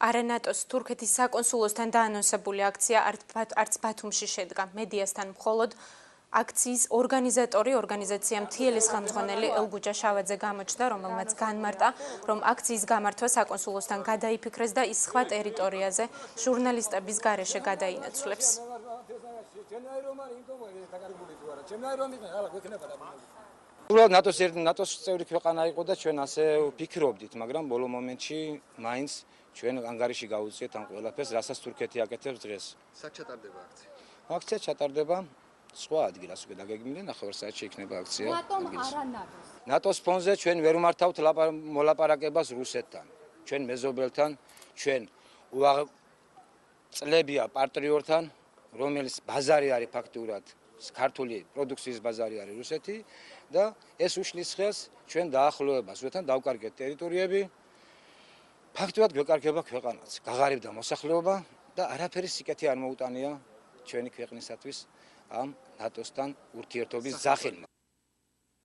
არანატოს თურქეთის საკონსულოსთან დაანონსებული აქცია არც ბათუმში შედგა. მედიასთან მხოლოდ აქციის ორგანიზატორი ორგანიზაცია მთიელის ხელმძღვანელი ელგუჯა შავაძე გამოჩნდა, რომელმაც განმარტა, რომ აქციის გამართვა საკონსულოსთან გადაიფიქრეს და ის სხვა ტერიტორიაზე ჟურნალისტების გარეშე გადაინაცვლებს. ნატოს წევრი ქვეყანა იყო და ჩვენ ასე ვფიქრობდით, მაგრამ ბოლო მომენტში მაინც ჩვენ ანგარიში გავუწიეთ ამ ყველაფერს, რასაც თურქეთი აკეთებს დღეს. სად ჩატარდება აქცია? აქცია ჩატარდება სხვა ადგილას, უკვე დაგეგმილი 9 საათში იქნება აქცია. ნატოს ფონზე ჩვენ ვერ ვმართავთ მოლაპარაკებას რუსეთთან, ჩვენ მეზობელთან, ჩვენ წლებია პატრიოტთან, რომელიც ბაზარი არის ფაქტურად ქართული პროდუქციის ბაზარი არის რუსეთი და ეს უშლის ხელს ჩვენ დაახლოებას რუსეთთან დავკარგეთ ტერიტორიები. ფაქტურად გვეკარგება ქვეყანაც, გაღარიბდა მოსახლეობა და არაფერი სიკეთე არ მოუტანია ჩვენი ქვეყნისათვის ამ ნატოსთან ურთიერთობის ძახილმა.